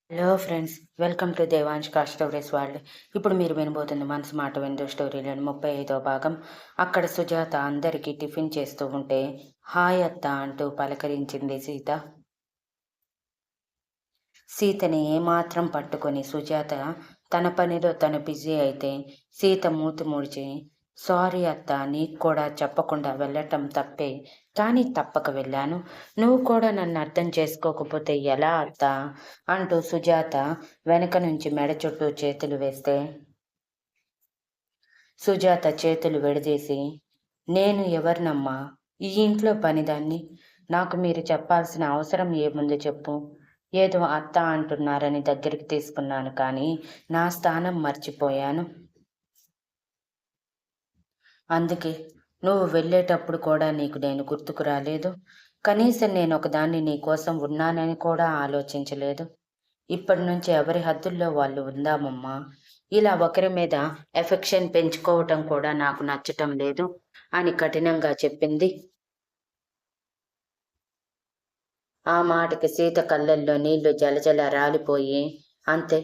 Hello friends, welcome to Devansh కా stories world. ఇప్పుడు మీరు వినబోతుంది మనసు మాట విందు స్టోరీలోని 35వ భాగం. అక్కడ సుజాత అందరికీ టిఫిన్ చేస్తూ ఉంటే హాయ్ అత్త అంటూ పలకరించింది సీత. సీతని ఏమాత్రం పట్టుకొని సుజాత తన పనిలో తను బిజీ అయితే సీత మూతి ముడిచి, సారీ అత్త, నీకు కూడా చెప్పకుండా వెళ్ళటం తప్పే, కానీ తప్పక వెళ్ళాను. నువ్వు కూడా నన్ను అర్థం చేసుకోకపోతే ఎలా అత్త అంటూ సుజాత వెనక నుంచి మెడ చుట్టూ చేతులు వేస్తే సుజాత చేతులు విడదీసి, నేను ఎవరినమ్మా, ఈ ఇంట్లో పనిదాన్ని, నాకు మీరు చెప్పాల్సిన అవసరం ఏముంది చెప్పు. ఏదో అత్త అంటున్నారని దగ్గరికి తీసుకున్నాను, కానీ నా స్థానం మర్చిపోయాను. అందుకే నువ్వు వెళ్ళేటప్పుడు కూడా నీకు నేను గుర్తుకు రాలేదు. కనీసం నేను ఒకదాన్ని నీ కోసం ఉన్నానని కూడా ఆలోచించలేదు. ఇప్పటి నుంచి ఎవరి హద్దుల్లో వాళ్ళు ఉందామమ్మా. ఇలా ఒకరి మీద ఎఫెక్షన్ పెంచుకోవటం కూడా నాకు నచ్చటం లేదు అని కఠినంగా చెప్పింది. ఆ మాటకి సీత కళ్ళల్లో నీళ్లు జలజల రాలిపోయి, అంతే,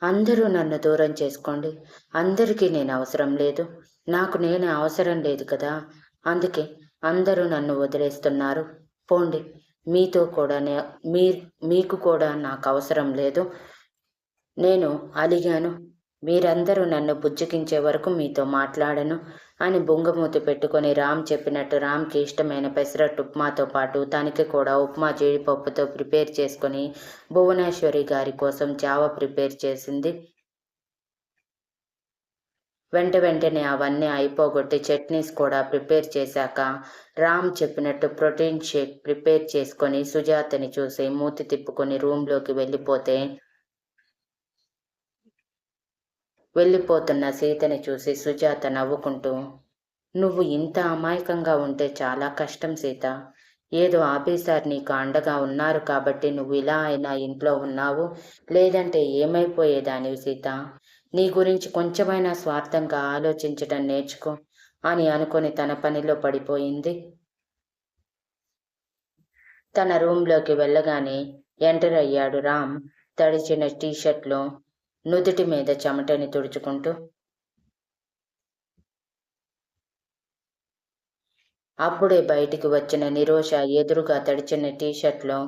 అందరూ నన్ను దూరం చేసుకోండి, అందరికీ నేను అవసరం లేదు, నాకు నేను అవసరం లేదు కదా, అందుకే అందరూ నన్ను వదిలేస్తున్నారు, పోండి, మీతో కూడా మీకు కూడా నాకు అవసరం లేదు, నేను అలిగాను, మీరందరూ నన్ను బుజ్జగించే వరకు మీతో మాట్లాడను అని బొంగమూతి పెట్టుకొని రామ్ చెప్పినట్టు రామ్కి ఇష్టమైన పెసరట్టు ఉప్మాతో పాటు తనకి కూడా ఉప్మా జీడిపప్పుతో ప్రిపేర్ చేసుకొని భువనేశ్వరి గారి కోసం జావ ప్రిపేర్ చేసింది. వెంటనే అవన్నీ అయిపోగొట్టి చట్నీస్ కూడా ప్రిపేర్ చేశాక రామ్ చెప్పినట్టు ప్రోటీన్ షేక్ ప్రిపేర్ చేసుకొని సుజాతని చూసి మూతి తిప్పుకొని రూమ్లోకి వెళ్ళిపోతున్న సీతని చూసి సుజాత నవ్వుకుంటూ, నువ్వు ఇంత అమాయకంగా ఉంటే చాలా కష్టం సీత. ఏదో ఆఫీసర్ నీకు అండగా ఉన్నారు కాబట్టి నువ్వు ఇలా అయినా ఇంట్లో ఉన్నావు, లేదంటే ఏమైపోయేదానివి సీత. నీ గురించి కొంచెమైనా స్వార్థంగా ఆలోచించటం నేర్చుకో అని అనుకొని తన పనిలో పడిపోయింది. తన రూంలోకి వెళ్ళగానే ఎంటర్ అయ్యాడు రామ్ తడిచిన టీషర్ట్లో నుదుటి మీద చెమటని తుడుచుకుంటూ. అప్పుడే బయటికి వచ్చిన నిరోష ఎదురుగా తడిచిన టీషర్ట్లో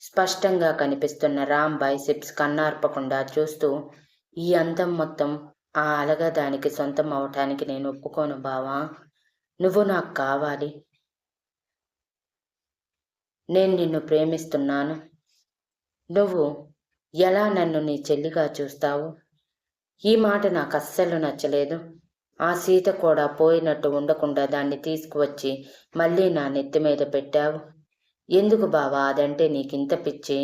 స్పష్టంగా కనిపిస్తున్న రామ్ బైసిప్స్ కన్నార్పకుండా చూస్తూ, ఈ అందం మొత్తం ఆ అలగదానికి సొంతం అవటానికి నేను ఒప్పుకోను బావా, నువ్వు నాకు కావాలి, నేను నిన్ను ప్రేమిస్తున్నాను, నువ్వు ఎలా నన్ను నీ చెల్లిగా చూస్తావు. ఈ మాట నాకు అస్సలు నచ్చలేదు. ఆ సీత కూడా పోయినట్టు ఉండకుండా దాన్ని తీసుకువచ్చి మళ్ళీ నా నెత్తి మీద పెట్టావు. ఎందుకు బావా అదంటే నీకింత పిచ్చి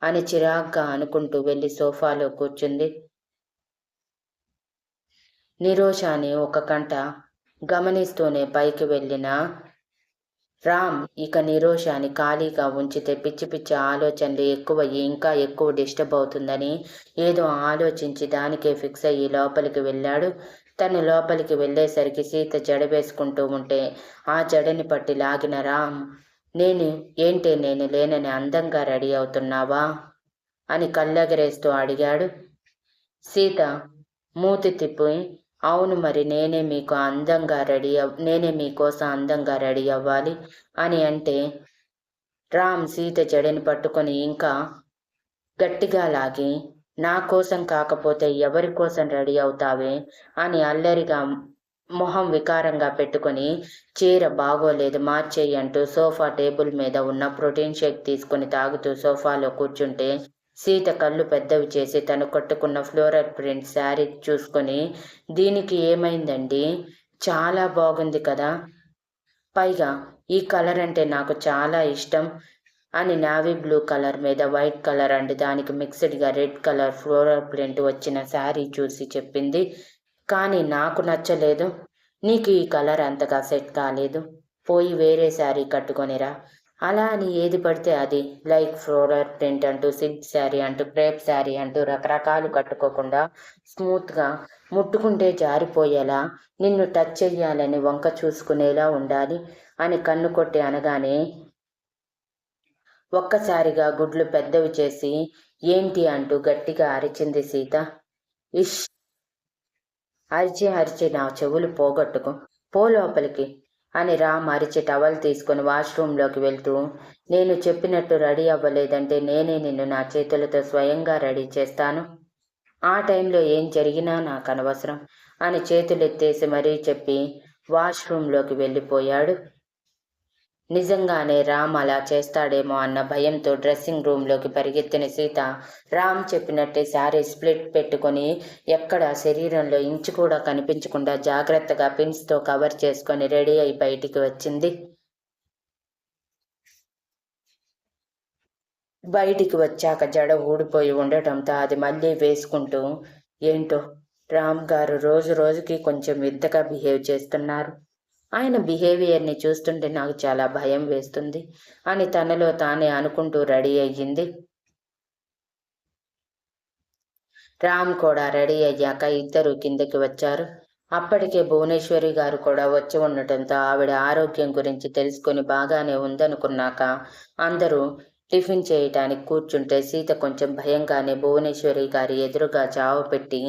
అని చిరాగ్గా అనుకుంటూ వెళ్ళి సోఫాలో కూర్చుంది. నిరోషాని ఒక కంట గమనిస్తూనే పైకి వెళ్ళిన రామ్ ఇక నిరోషాని ఖాళీగా ఉంచితే పిచ్చి పిచ్చి ఆలోచనలు ఇంకా ఎక్కువ డిస్టర్బ్ అవుతుందని ఏదో ఆలోచించి దానికే ఫిక్స్ అయ్యి లోపలికి వెళ్ళాడు. తను లోపలికి వెళ్ళేసరికి సీత జడ వేసుకుంటూ ఉంటే ఆ జడని పట్టి లాగిన రామ్, నేను లేనని అందంగా రెడీ అవుతున్నావా అని కళ్ళెగరేస్తూ అడిగాడు. సీత మూతి తిప్పి, అవును మరి, నేనే మీకోసం అందంగా రెడీ అవ్వాలి అని అంటే రామ్ సీత జడని పట్టుకొని ఇంకా గట్టిగా లాగి, నా కోసం కాకపోతే ఎవరి కోసం రెడీ అవుతావే అని అల్లరిగా మొహం వికారంగా పెట్టుకొని, చీర బాగోలేదు మార్చేయి అంటూ సోఫా టేబుల్ మీద ఉన్న ప్రోటీన్ షేక్ తీసుకుని తాగుతూ సోఫాలో కూర్చుంటే సీత కళ్ళు పెద్దవి చేసి తను కట్టుకున్న ఫ్లోరల్ ప్రింట్ శారీ చూసుకొని, దీనికి ఏమైందండి, చాలా బాగుంది కదా, పైగా ఈ కలర్ అంటే నాకు చాలా ఇష్టం అని నావీ బ్లూ కలర్ మీద వైట్ కలర్ అండ్ దానికి మిక్స్డ్గా రెడ్ కలర్ ఫ్లోరల్ ప్రింట్ వచ్చిన శారీ చూసి చెప్పింది. కానీ నాకు నచ్చలేదు, నీకు ఈ కలర్ అంతగా సెట్ కాలేదు, పోయి వేరే శారీ కట్టుకొనిరా. అలా అని ఏది పడితే అది, లైక్ ఫ్లోరల్ ప్రింట్ అంటూ, సిల్క్ శారీ అంటూ, క్రేప్ శారీ అంటూ రకరకాలు కట్టుకోకుండా స్మూత్గా ముట్టుకుంటే జారిపోయేలా నిన్ను టచ్ చెయ్యాలని వంక చూసుకునేలా ఉండాలి అని కన్ను కొట్టి అనగానే ఒక్కసారిగా గుడ్లు పెద్దవి చేసి ఏంటి అంటూ గట్టిగా అరిచింది సీత. ఇష్! అరిచి అరిచి నా చెవులు పోగొట్టుకో, పో లోపలికి అని రామ్ అరిచి టవల్ తీసుకుని వాష్రూంలోకి వెళ్తూ, నేను చెప్పినట్టు రెడీ అవ్వలేదంటే నేనే నిన్ను నా చేతులతో స్వయంగా రెడీ చేస్తాను. ఆ టైంలో ఏం జరిగినా నాకు అనవసరం అని చేతులెత్తేసి మరీ చెప్పి వాష్రూంలోకి వెళ్ళిపోయాడు. నిజంగానే రామ్ అలా చేస్తాడేమో అన్న భయంతో డ్రెస్సింగ్ రూంలోకి పరిగెత్తిన సీత రామ్ చెప్పినట్టే శారీ స్ప్లిట్ పెట్టుకొని ఎక్కడ శరీరంలో ఇంచు కూడా కనిపించకుండా జాగ్రత్తగా పిన్స్తో కవర్ చేసుకొని రెడీ అయి బయటికి వచ్చింది. బయటికి వచ్చాక జడ ఊడిపోయి ఉండటంతో అది మళ్ళీ వేసుకుంటూ, ఏంటో రామ్ గారు రోజు రోజుకి కొంచెం వింతగా బిహేవ్ చేస్తున్నారు. ఆయన బిహేవియర్ని చూస్తుంటే నాకు చాలా భయం వేస్తుంది అని తనలో తానే అనుకుంటూ రెడీ అయ్యింది. రామ్ కూడా రెడీ అయ్యాక ఇద్దరు కిందకి వచ్చారు. అప్పటికే భువనేశ్వరి గారు కూడా వచ్చి ఉండటంతో ఆవిడ ఆరోగ్యం గురించి తెలుసుకొని బాగానే ఉందనుకున్నాక అందరూ టిఫిన్ చేయటానికి కూర్చుంటే సీత కొంచెం భయంగానే భువనేశ్వరి గారి ఎదురుగా చావ పెట్టి,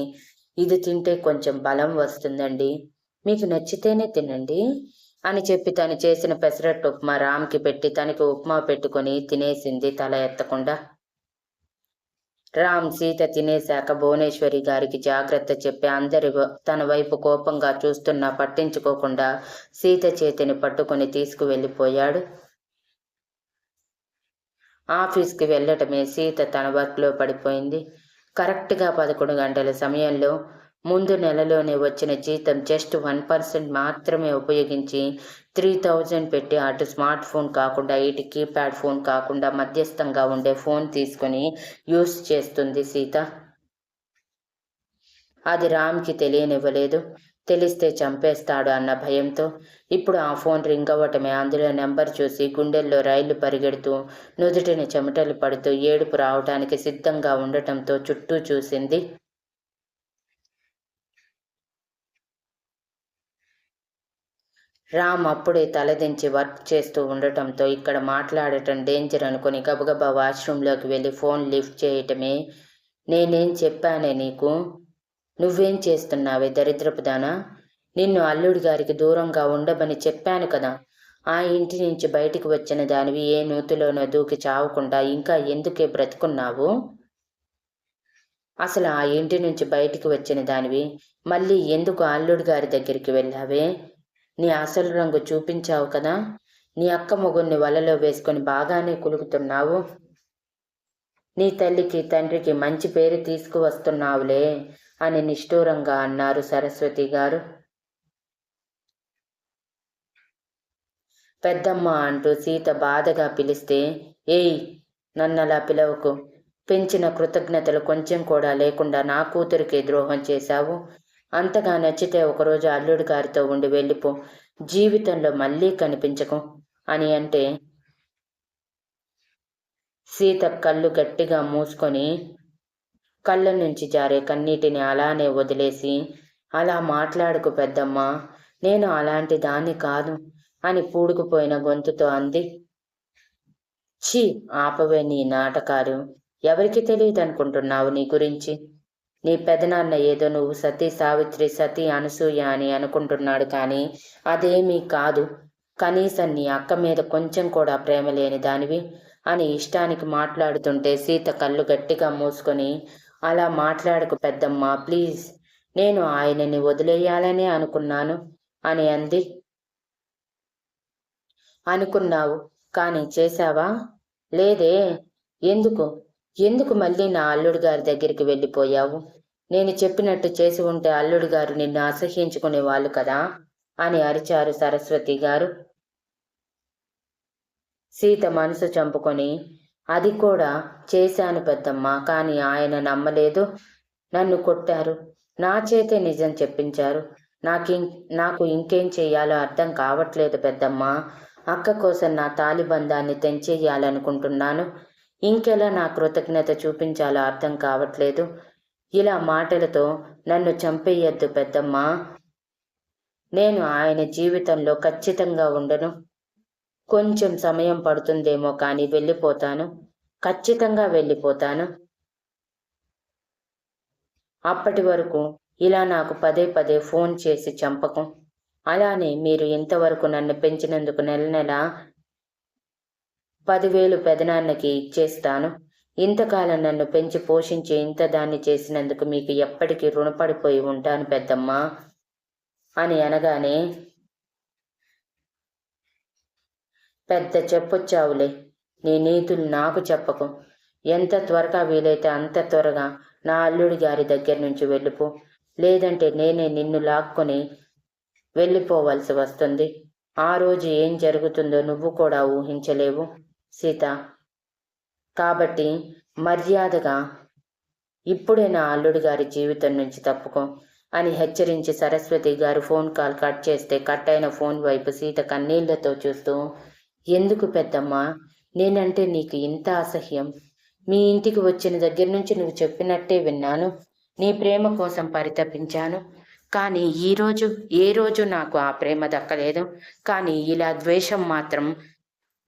ఇది తింటే కొంచెం బలం వస్తుందండి, మీకు నచ్చితేనే తినండి అని చెప్పి తను చేసిన పెసరట్టు ఉప్మా రామ్కి పెట్టి తనకి ఉప్మా పెట్టుకుని తినేసింది తల ఎత్తకుండా. రామ్ సీత తినేశాక భువనేశ్వరి గారికి జాగ్రత్త చెప్పి అందరి తన వైపు కోపంగా చూస్తున్నా పట్టించుకోకుండా సీత చేతిని పట్టుకుని తీసుకువెళ్ళిపోయాడు. ఆఫీస్కి వెళ్ళటమే సీత తన వర్క్లో పడిపోయింది. కరెక్ట్గా 11 గంటల సమయంలో ముందు నెలలోనే వచ్చిన జీతం జస్ట్ 1% మాత్రమే ఉపయోగించి 3000 పెట్టి అటు స్మార్ట్ ఫోన్ కాకుండా ఇటు కీప్యాడ్ ఫోన్ కాకుండా మధ్యస్థంగా ఉండే ఫోన్ తీసుకుని యూస్ చేస్తుంది సీత. అది రామ్కి తెలియనివ్వలేదు. తెలిస్తే చంపేస్తాడు అన్న భయంతో ఇప్పుడు ఆ ఫోన్ రింగ్ అవ్వటమే అందులో నెంబర్ చూసి గుండెల్లో రైళ్లు పరిగెడుతూ నుదుటిని చెమటలు పడుతూ ఏడుపు రావటానికి సిద్ధంగా ఉండటంతో చుట్టూ చూసింది. రామ్ అప్పుడే తలదించి వర్క్ చేస్తూ ఉండటంతో ఇక్కడ మాట్లాడటం డేంజర్ అనుకుని గబగబా వాష్రూంలోకి వెళ్ళి ఫోన్ లిఫ్ట్ చేయటమే. నేనేం చెప్పానే నీకు? నువ్వేం చేస్తున్నావే దరిద్రపుదానా? నిన్ను అల్లుడి గారికి దూరంగా ఉండమని చెప్పాను కదా. ఆ ఇంటి నుంచి బయటికి వచ్చిన దానివి ఏ నూతిలోనో దూకి చావకుండా ఇంకా ఎందుకే బ్రతుకున్నావు? అసలు ఆ ఇంటి నుంచి బయటికి వచ్చిన దానివి మళ్ళీ ఎందుకు అల్లుడి గారి దగ్గరికి వెళ్ళావే? నీ అసలు రంగు చూపించావు కదా. నీ అక్క మొగుణ్ణి వలలో వేసుకొని బాగానే కులుకుతున్నావు. నీ తల్లికి తండ్రికి మంచి పేరు తీసుకువస్తున్నావులే అని నిష్ఠూరంగా అన్నారు సరస్వతి గారు. పెద్దమ్మ అంటూ సీత బాధగా పిలిస్తే, ఏయ్ నన్నలా పిలవకు, పెంచిన కృతజ్ఞతలు కొంచెం కూడా లేకుండా నా కూతురికే ద్రోహం చేశావు. అంతగా నచ్చితే ఒకరోజు అల్లుడి గారితో ఉండి వెళ్ళిపో, జీవితంలో మళ్ళీ కనిపించకు అని అంటే సీత కళ్ళు గట్టిగా మూసుకొని కళ్ళ నుంచి జారే కన్నీటిని అలానే వదిలేసి, అలా మాట్లాడుకు పెద్దమ్మ, నేను అలాంటి దాన్ని కాదు అని పూడుకుపోయిన గొంతుతో అంది. ఛీ, ఆపవే నీ నాటకాలు. ఎవరికి తెలియదనుకుంటున్నావు నీ గురించి? నీ పెదనాన్న ఏదో నువ్వు సతీ సావిత్రి సతీ అనసూయ అని అనుకుంటున్నాడు, కానీ అదేమీ కాదు. కనీసం నీ అక్క మీద కొంచెం కూడా ప్రేమ లేని దానివి అని ఇష్టానికి మాట్లాడుతుంటే సీత కళ్ళు గట్టిగా మూసుకొని, అలా మాట్లాడకు పెద్దమ్మ ప్లీజ్, నేను ఆయనని వదిలేయాలనే అనుకున్నాను అని అంది. అనుకున్నావు, కానీ చేశావా? లేదే. ఎందుకు ఎందుకు మళ్ళీ నా అల్లుడు గారి దగ్గరికి వెళ్ళిపోయావు? నేను చెప్పినట్టు చేసి ఉంటే అల్లుడు గారు నిన్ను అసహ్యించుకునే వాళ్ళు కదా అని అరిచారు సరస్వతి గారు. సీత మనసు చంపుకొని, అది కూడా చేశాను పెద్దమ్మ, కానీ ఆయన నమ్మలేదు, నన్ను కొట్టారు, నా చేతే నిజం చెప్పించారు. నాకు ఇంకేం చెయ్యాలో అర్థం కావట్లేదు పెద్దమ్మ. అక్క కోసం నా తాలిబంధాన్ని తెంచేయాలనుకుంటున్నాను. ఇంకెలా నా కృతజ్ఞత చూపించాలో అర్థం కావట్లేదు. ఇలా మాటలతో నన్ను చంపేయద్దు పెద్దమ్మ. నేను ఆయన జీవితంలో ఖచ్చితంగా ఉండను. కొంచెం సమయం పడుతుందేమో కానీ వెళ్ళిపోతాను. ఖచ్చితంగా వెళ్ళిపోతాను. అప్పటి వరకు ఇలా నాకు పదే పదే ఫోన్ చేసి చంపకం. అలానే మీరు ఇంతవరకు నన్ను పెంచినందుకు నెల నెల 10,000 పెదనాన్నకి ఇచ్చేస్తాను. ఇంతకాలం నన్ను పెంచి పోషించి ఇంత దాన్ని చేసినందుకు మీకు ఎప్పటికీ రుణపడిపోయి ఉంటాను పెద్దమ్మా అని అనగానే, పెద్ద చెప్పొచ్చావులే, నీ నీతులు నాకు చెప్పకు. ఎంత త్వరగా వీలైతే అంత త్వరగా నా అల్లుడి గారి దగ్గర నుంచి వెళ్ళిపో. లేదంటే నేనే నిన్ను లాక్కొని వెళ్ళిపోవలసి వస్తుంది. ఆ రోజు ఏం జరుగుతుందో నువ్వు కూడా ఊహించలేవు సీత. కాబట్టి మర్యాదగా ఇప్పుడే నా అల్లుడి గారి జీవితం నుంచి తప్పుకో అని హెచ్చరించి సరస్వతి గారు ఫోన్ కాల్ కట్ చేస్తే, కట్ అయిన ఫోన్ వైపు సీత కన్నీళ్లతో చూస్తూ, ఎందుకు పెద్దమ్మా నేనంటే నీకు ఇంత అసహ్యం? మీ ఇంటికి వచ్చిన దగ్గర నుంచి నువ్వు చెప్పినట్టే విన్నాను. నీ ప్రేమ కోసం పరితపించాను. కానీ ఏ రోజు నాకు ఆ ప్రేమ దక్కలేదు. కానీ ఇలా ద్వేషం మాత్రం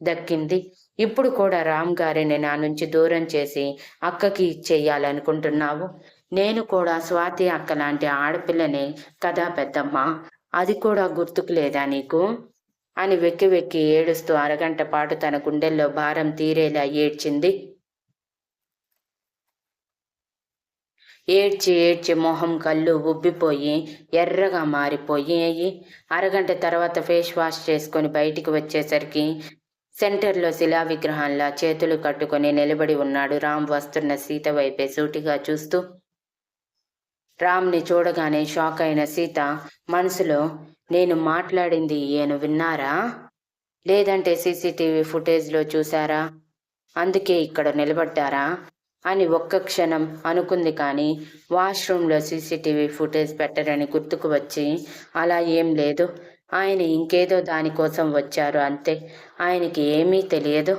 దక్కింది. ఇప్పుడు కూడా రామ్ గారిని నా నుంచి దూరం చేసి అక్కకి ఇచ్చేయాలనుకుంటున్నావు. నేను కూడా స్వాతి అక్క లాంటి ఆడపిల్లనే కదా పెద్దమ్మ. అది కూడా గుర్తుకు లేదా నీకు అని వెక్కి వెక్కి ఏడుస్తూ అరగంట పాటు తన గుండెల్లో భారం తీరేలా ఏడ్చింది. ఏడ్చి ఏడ్చి మొహం కళ్ళు ఉబ్బిపోయి ఎర్రగా మారిపోయాయి. అరగంట తర్వాత ఫేస్ వాష్ చేసుకొని బయటికి వచ్చేసరికి సెంటర్లో శిలా విగ్రహంలా చేతులు కట్టుకొని నిలబడి ఉన్నాడు రామ్. వస్తున్న సీత వైపే సూటిగా చూస్తూ. రామ్ని చూడగానే షాక్ అయిన సీత మనసులో, నేను మాట్లాడింది ఈయన విన్నారా? లేదంటే సీసీటీవీ ఫుటేజ్లో చూసారా? అందుకే ఇక్కడ నిలబడ్డారా అని ఒక్క క్షణం అనుకుంది. కానీ వాష్రూమ్లో సీసీటీవీ ఫుటేజ్ పెట్టరని గుర్తుకు వచ్చి, అలా ఏం లేదు, ఆయన ఇంకేదో దానికోసం వచ్చారు అంతే, ఆయనకి ఏమీ తెలియదు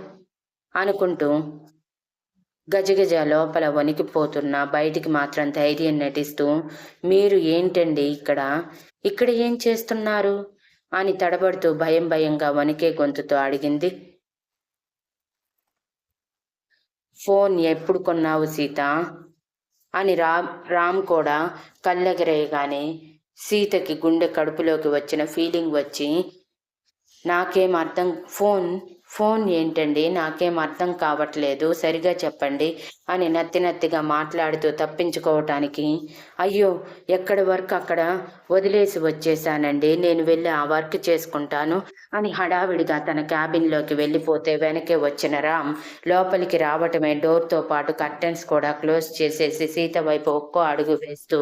అనుకుంటూ గజగజ లోపల వణికిపోతున్నా బయటికి మాత్రం ధైర్యం నటిస్తూ, మీరు ఏంటండి ఇక్కడ ఏం చేస్తున్నారు అని తడబడుతూ భయం భయంగా వణికే గొంతుతో అడిగింది. ఫోన్ ఎప్పుడు కొన్నావు సీత అని రామ్ కూడా కళ్ళెగరేయగానే సీతకి గుండె కడుపులోకి వచ్చిన ఫీలింగ్ వచ్చి, నాకేం అర్థం ఫోన్ ఏంటండి, నాకేం అర్థం కావట్లేదు, సరిగా చెప్పండి అని నత్తిగా మాట్లాడుతూ తప్పించుకోవటానికి, అయ్యో ఎక్కడి వర్క్ అక్కడ వదిలేసి వచ్చేసానండి, నేను వెళ్ళి ఆ వర్క్ చేసుకుంటాను అని హడావిడిగా తన క్యాబిన్లోకి వెళ్ళిపోతే వెనకే వచ్చిన రామ్ లోపలికి రావటమే డోర్తో పాటు కర్టెన్స్ కూడా క్లోజ్ చేసేసి సీత వైపు ఒక్కో అడుగు వేస్తూ,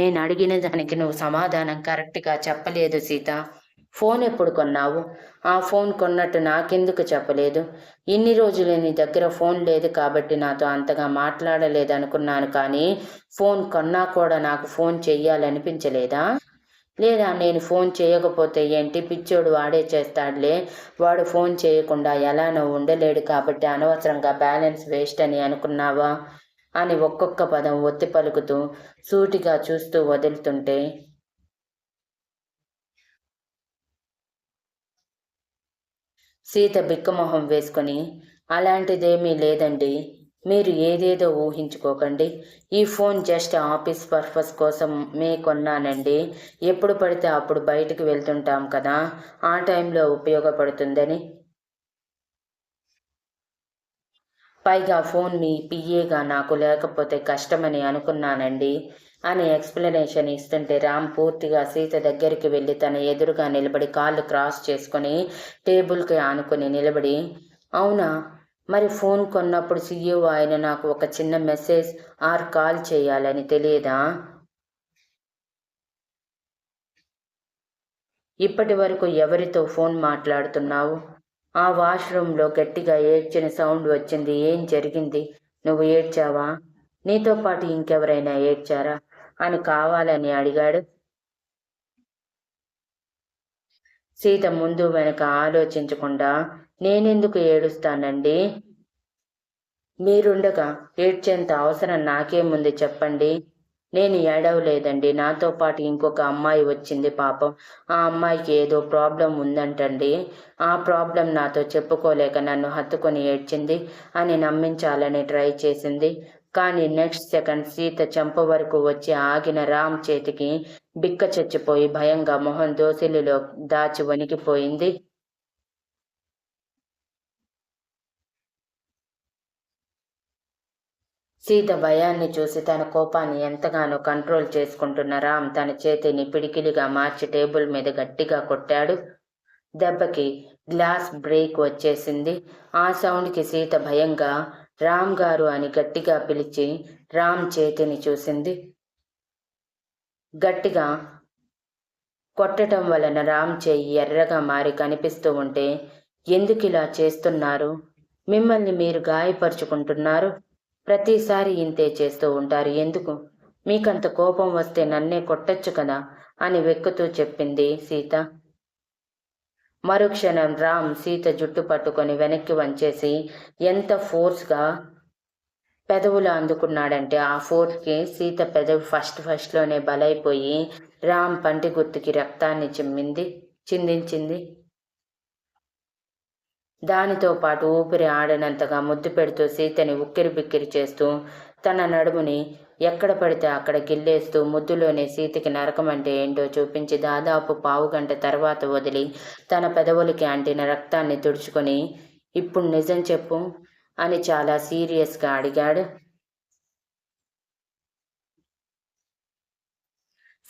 నేను అడిగిన దానికి నువ్వు సమాధానం కరెక్ట్గా చెప్పలేదు సీత. ఫోన్ ఎప్పుడు కొన్నావు? ఆ ఫోన్ కొన్నట్టు నాకెందుకు చెప్పలేదు? ఇన్ని రోజులు నీ దగ్గర ఫోన్ లేదు కాబట్టి నాతో అంతగా మాట్లాడలేదు అనుకున్నాను. కానీ ఫోన్ కొన్నా కూడా నాకు ఫోన్ చెయ్యాలనిపించలేదా? లేదా నేను ఫోన్ చేయకపోతే ఏంటి, పిచ్చోడు వాడే చేస్తాడులే, వాడు ఫోన్ చేయకుండా ఎలానో ఉండలేడు కాబట్టి అనవసరంగా బ్యాలెన్స్ వేస్ట్ అని అనుకున్నావా అని ఒక్కొక్క పదం ఒత్తి పలుకుతూ సూటిగా చూస్తూ వదులుతుంటే, సీత బిక్కమొహం వేసుకొని, అలాంటిదేమీ లేదండి, మీరు ఏదేదో ఊహించుకోకండి. ఈ ఫోన్ జస్ట్ ఆఫీస్ పర్పస్ కోసం కొన్నానండి. ఎప్పుడు పడితే అప్పుడు బయటికి వెళ్తుంటాం కదా, ఆ టైంలో ఉపయోగపడుతుందని. పైగా ఫోన్ మీ పిఏగా నాకు లేకపోతే కష్టమని అనుకున్నానండి అని ఎక్స్ప్లెనేషన్ ఇస్తుంటే రామ్ పూర్తిగా సీత దగ్గరికి వెళ్ళి తన ఎదురుగా నిలబడి కాళ్ళు క్రాస్ చేసుకొని టేబుల్కి ఆనుకొని నిలబడి, అవునా, మరి ఫోన్ కొన్నప్పుడు సీఈఓ ఆయన నాకు ఒక చిన్న మెసేజ్ ఆర్ కాల్ చేయాలని తెలియదా? ఇప్పటి వరకు ఎవరితో ఫోన్ మాట్లాడుతున్నావు? ఆ వాష్రూమ్లో గట్టిగా ఏడ్చిన సౌండ్ వచ్చింది. ఏం జరిగింది? నువ్వు ఏడ్చావా? నీతో పాటు ఇంకెవరైనా ఏడ్చారా అని కావాలని అడిగాడు. సీత ముందు వెనక ఆలోచించకుండా, నేనెందుకు ఏడుస్తానండి, మీరుండగా ఏడ్చేంత అవసరం నాకేముంది చెప్పండి. నేను ఏడవలేదండి. నాతో పాటు ఇంకొక అమ్మాయి వచ్చింది పాపం. ఆ అమ్మాయికి ఏదో ప్రాబ్లం ఉందంటండి. ఆ ప్రాబ్లం నాతో చెప్పుకోలేక నన్ను హత్తుకొని ఏడ్చింది అని నమ్మించాలని ట్రై చేసింది. కానీ నెక్స్ట్ సెకండ్ సీత చెంప వరకు వచ్చి ఆగిన రామ్ చేతికి బిక్క చచ్చిపోయి భయంగా మొహం దోసిలిలో దాచి వణికిపోయింది. సీత భయాన్ని చూసి తన కోపాన్ని ఎంతగానో కంట్రోల్ చేసుకుంటున్న రామ్ తన చేతిని పిడికిలిగా మార్చి టేబుల్ మీద గట్టిగా కొట్టాడు. దెబ్బకి గ్లాస్ బ్రేక్ వచ్చేసింది. ఆ సౌండ్కి సీత భయంగా రామ్ గారు అని గట్టిగా పిలిచి రామ్ చేతిని చూసింది. గట్టిగా కొట్టడం వలన రామ్ చెయ్యి ఎర్రగా మారి కనిపిస్తూ ఉంటే, ఎందుకిలా చేస్తున్నారు? మిమ్మల్ని మీరు గాయపరుచుకుంటున్నారు. ప్రతిసారి ఇంతే చేస్తూ ఉంటారు. ఎందుకు? మీకంత కోపం వస్తే నన్నే కొట్టొచ్చు కదా అని వెక్కుతూ చెప్పింది సీత. మరుక్షణం రామ్ సీత జుట్టు పట్టుకొని వెనక్కి వంచేసి ఎంత ఫోర్స్గా పెదవులు అందుకున్నాడంటే ఆ ఫోర్స్కి సీత పెదవి ఫస్ట్లోనే బలైపోయి రామ్ పంటి గుర్తుకి రక్తాన్ని చిందించింది. దానితో పాటు ఊపిరి ఆడనంతగా ముద్దు పెడుతూ సీతని ఉక్కిరి బిక్కిరి చేస్తూ తన నడుముని ఎక్కడ పడితే అక్కడ గిల్లేస్తూ ముద్దులోనే సీతకి నరకం అంటే ఏంటో చూపించి దాదాపు పావుగంట తర్వాత వదిలి తన పెదవులకి అంటిన రక్తాన్ని తుడుచుకొని, ఇప్పుడు నిజం చెప్పు అని చాలా సీరియస్గా అడిగాడు.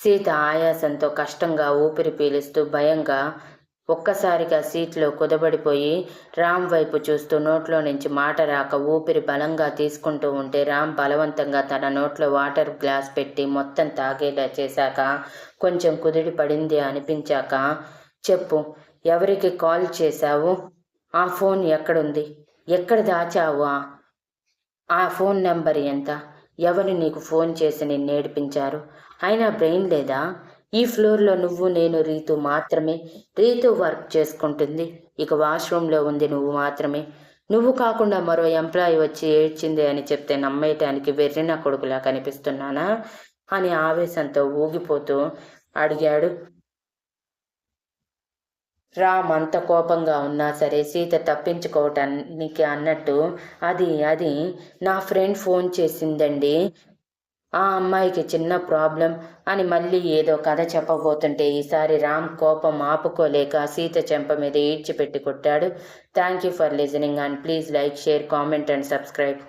సీత ఆయాసంతో కష్టంగా ఊపిరి పీలుస్తూ భయంగా ఒక్కసారిగా సీట్లో కుదబడిపోయి రామ్ వైపు చూస్తూ నోట్లో నుంచి మాట రాక ఊపిరి బలంగా తీసుకుంటూ ఉంటే రామ్ బలవంతంగా తన నోట్లో వాటర్ గ్లాస్ పెట్టి మొత్తం తాగేలా చేశాక కొంచెం కుదిడి పడింది అనిపించాక, చెప్పు, ఎవరికి కాల్ చేశావు? ఆ ఫోన్ ఎక్కడుంది? ఎక్కడ దాచావు? ఆ ఫోన్ నెంబర్ ఎంత? ఎవరు నీకు ఫోన్ చేసి నిన్ను ఏడిపించారు? అయినా బ్రెయిన్ లేదా? ఈ ఫ్లోర్లో నువ్వు, నేను, రీతు మాత్రమే. రీతు వర్క్ చేసుకుంటుంది. ఇక వాష్రూమ్లో ఉంది నువ్వు మాత్రమే. నువ్వు కాకుండా మరో ఎంప్లాయీ వచ్చి ఏడ్చింది అని చెప్తే నమ్మేయటానికి వెర్రిన కొడుకులా కనిపిస్తున్నానా అని ఆవేశంతో ఊగిపోతూ అడిగాడు. రామ్ అంత కోపంగా ఉన్నా సరే సీత తప్పించుకోవటానికి అన్నట్టు, అది నా ఫ్రెండ్ ఫోన్ చేసిందండి. ఆ అమ్మాయికి చిన్న ప్రాబ్లం అని మళ్ళీ ఏదో కథ చెప్పబోతుంటే ఈసారి రామ్ కోపం ఆపుకోలేక సీత చెంప మీద ఈడ్చిపెట్టి కొట్టాడు. Thank you for listening and please like, share, comment and subscribe.